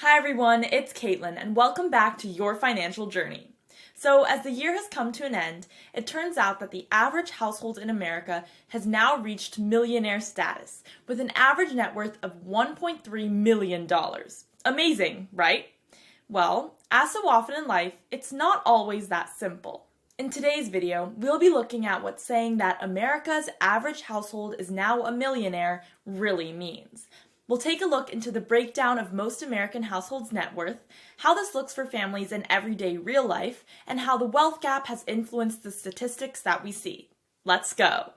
Hi everyone, it's Caitlin, and welcome back to Your Financial Journey. So, as the year has come to an end, it turns out that the average household in America has now reached millionaire status, with an average net worth of $1.3 million. Amazing, right? Well, as so often in life, it's not always that simple. In today's video, we'll be looking at what saying that America's average household is now a millionaire really means. We'll take a look into the breakdown of most American households' net worth, how this looks for families in everyday real life, and how the wealth gap has influenced the statistics that we see. Let's go!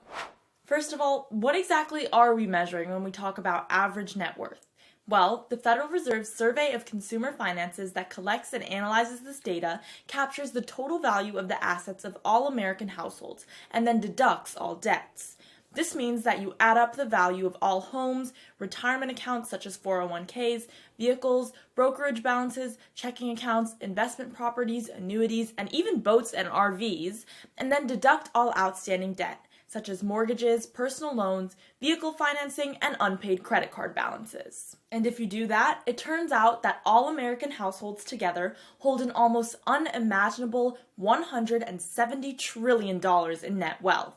First of all, what exactly are we measuring when we talk about average net worth? Well, the Federal Reserve's Survey of Consumer Finances that collects and analyzes this data captures the total value of the assets of all American households and then deducts all debts. This means that you add up the value of all homes, retirement accounts such as 401ks, vehicles, brokerage balances, checking accounts, investment properties, annuities, and even boats and RVs, and then deduct all outstanding debt, such as mortgages, personal loans, vehicle financing, and unpaid credit card balances. And if you do that, it turns out that all American households together hold an almost unimaginable $170 trillion in net wealth.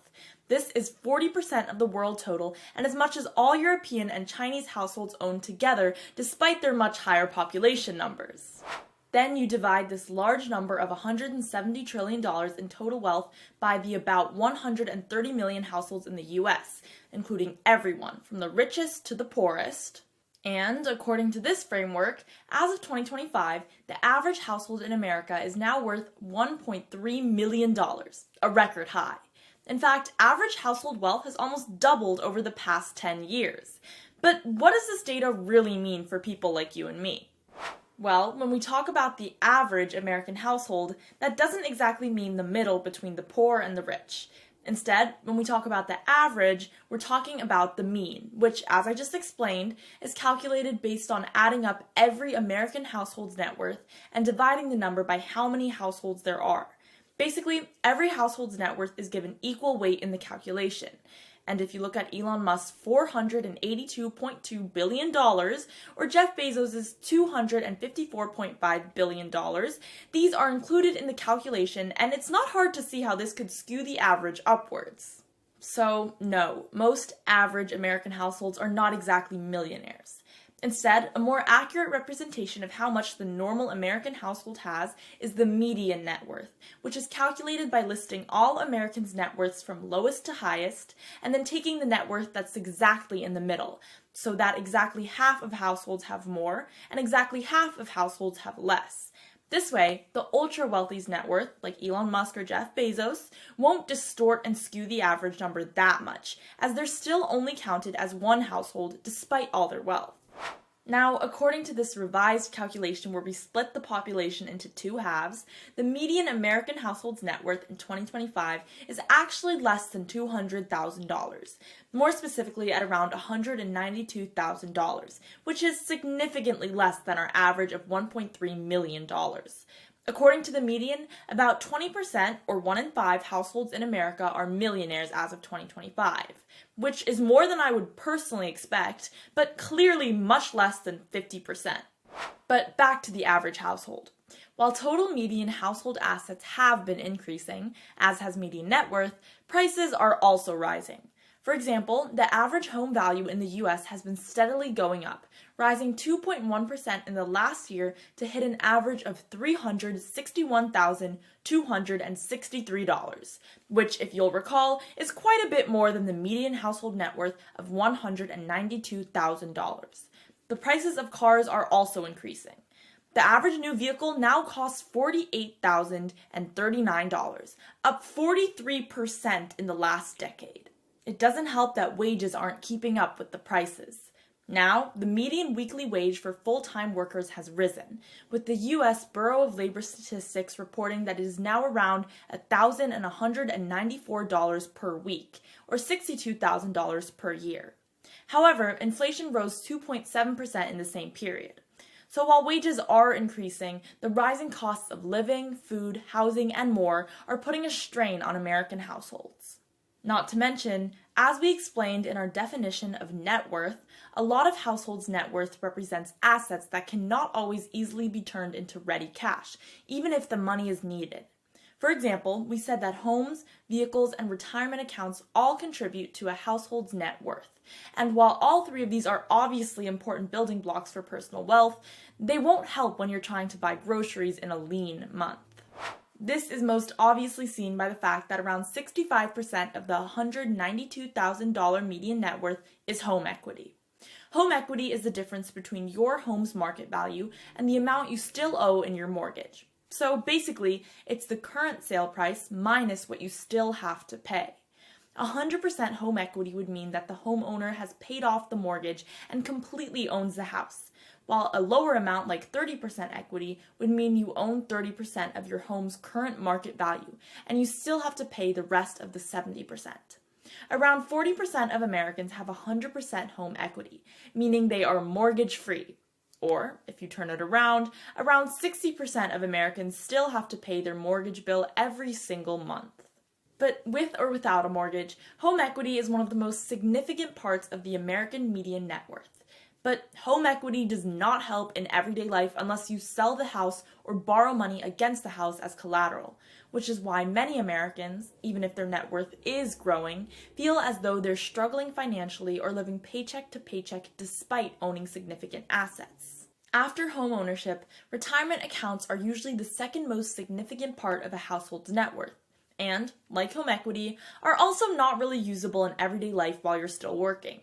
This is 40% of the world total and as much as all European and Chinese households own together, despite their much higher population numbers. Then you divide this large number of $170 trillion in total wealth by the about 130 million households in the US, including everyone from the richest to the poorest. And according to this framework, as of 2025, the average household in America is now worth $1.3 million, a record high. In fact, average household wealth has almost doubled over the past 10 years. But what does this data really mean for people like you and me? Well, when we talk about the average American household, that doesn't exactly mean the middle between the poor and the rich. Instead, when we talk about the average, we're talking about the mean, which, as I just explained, is calculated based on adding up every American household's net worth and dividing the number by how many households there are. Basically, every household's net worth is given equal weight in the calculation. And if you look at Elon Musk's $482.2 billion or Jeff Bezos' $254.5 billion, these are included in the calculation, and it's not hard to see how this could skew the average upwards. So, no, most average American households are not exactly millionaires. Instead, a more accurate representation of how much the normal American household has is the median net worth, which is calculated by listing all Americans' net worths from lowest to highest, and then taking the net worth that's exactly in the middle, so that exactly half of households have more, and exactly half of households have less. This way, the ultra-wealthy's net worth, like Elon Musk or Jeff Bezos, won't distort and skew the average number that much, as they're still only counted as one household despite all their wealth. Now, according to this revised calculation where we split the population into two halves, the median American household's net worth in 2025 is actually less than $200,000, more specifically at around $192,000, which is significantly less than our average of $1.3 million. According to the median, about 20% or 1 in 5 households in America are millionaires as of 2025, which is more than I would personally expect, but clearly much less than 50%. But back to the average household. While total median household assets have been increasing, as has median net worth, prices are also rising. For example, the average home value in the US has been steadily going up, rising 2.1% in the last year to hit an average of $361,263, which, if you'll recall, is quite a bit more than the median household net worth of $192,000. The prices of cars are also increasing. The average new vehicle now costs $48,039, up 43% in the last decade. It doesn't help that wages aren't keeping up with the prices. Now, the median weekly wage for full-time workers has risen, with the U.S. Bureau of Labor Statistics reporting that it is now around $1,194 per week, or $62,000 per year. However, inflation rose 2.7% in the same period. So while wages are increasing, the rising costs of living, food, housing, and more are putting a strain on American households. Not to mention, as we explained in our definition of net worth, a lot of households' net worth represents assets that cannot always easily be turned into ready cash, even if the money is needed. For example, we said that homes, vehicles, and retirement accounts all contribute to a household's net worth. And while all three of these are obviously important building blocks for personal wealth, they won't help when you're trying to buy groceries in a lean month. This is most obviously seen by the fact that around 65% of the $192,000 median net worth is home equity. Home equity is the difference between your home's market value and the amount you still owe in your mortgage. So basically, it's the current sale price minus what you still have to pay. 100% home equity would mean that the homeowner has paid off the mortgage and completely owns the house, while a lower amount like 30% equity would mean you own 30% of your home's current market value, and you still have to pay the rest of the 70%. Around 40% of Americans have 100% home equity, meaning they are mortgage-free. Or, if you turn it around 60% of Americans still have to pay their mortgage bill every single month. But with or without a mortgage, home equity is one of the most significant parts of the American median net worth. But home equity does not help in everyday life unless you sell the house or borrow money against the house as collateral, which is why many Americans, even if their net worth is growing, feel as though they're struggling financially or living paycheck to paycheck despite owning significant assets. After home ownership, retirement accounts are usually the second most significant part of a household's net worth, and, like home equity, are also not really usable in everyday life while you're still working.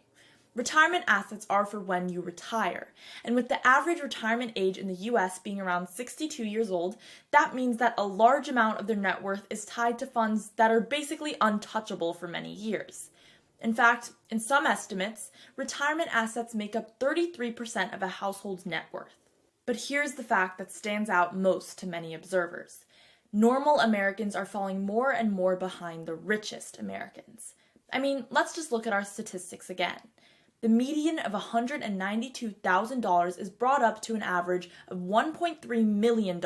Retirement assets are for when you retire, and with the average retirement age in the US being around 62 years old, that means that a large amount of their net worth is tied to funds that are basically untouchable for many years. In fact, in some estimates, retirement assets make up 33% of a household's net worth. But here's the fact that stands out most to many observers. Normal Americans are falling more and more behind the richest Americans. I mean, let's just look at our statistics again. The median of $192,000 is brought up to an average of $1.3 million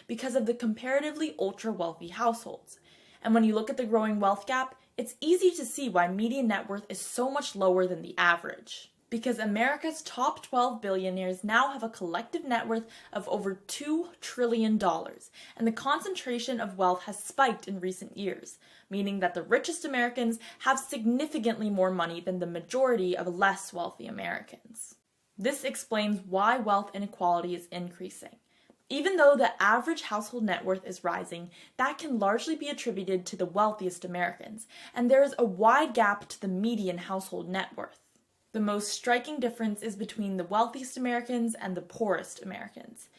because of the comparatively ultra-wealthy households. And when you look at the growing wealth gap, it's easy to see why median net worth is so much lower than the average. Because America's top 12 billionaires now have a collective net worth of over $2 trillion, and the concentration of wealth has spiked in recent years, meaning that the richest Americans have significantly more money than the majority of less wealthy Americans. This explains why wealth inequality is increasing. Even though the average household net worth is rising, that can largely be attributed to the wealthiest Americans, and there is a wide gap to the median household net worth. The most striking difference is between the wealthiest Americans and the poorest Americans.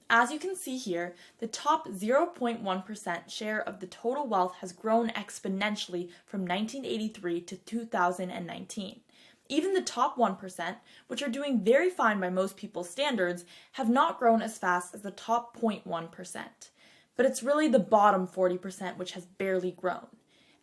As you can see here, the top 0.1% share of the total wealth has grown exponentially from 1983 to 2019. Even the top 1%, which are doing very fine by most people's standards, have not grown as fast as the top 0.1%. But it's really the bottom 40% which has barely grown.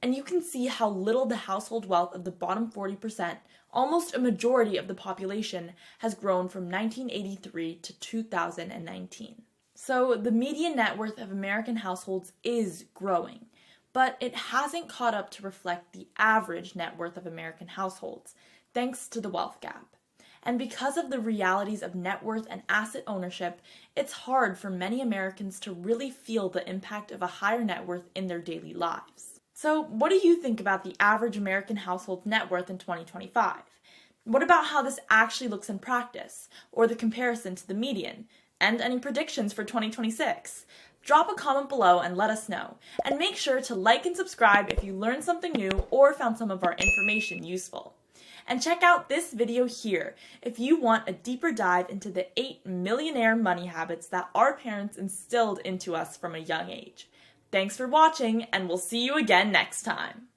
And you can see how little the household wealth of the bottom 40%, almost a majority of the population, has grown from 1983 to 2019. So the median net worth of American households is growing, but it hasn't caught up to reflect the average net worth of American households, thanks to the wealth gap. And because of the realities of net worth and asset ownership, it's hard for many Americans to really feel the impact of a higher net worth in their daily lives. So what do you think about the average American household net worth in 2025? What about how this actually looks in practice, or the comparison to the median, and any predictions for 2026? Drop a comment below and let us know. And make sure to like and subscribe if you learned something new or found some of our information useful. And check out this video here if you want a deeper dive into the 8 millionaire money habits that our parents instilled into us from a young age. Thanks for watching, and we'll see you again next time.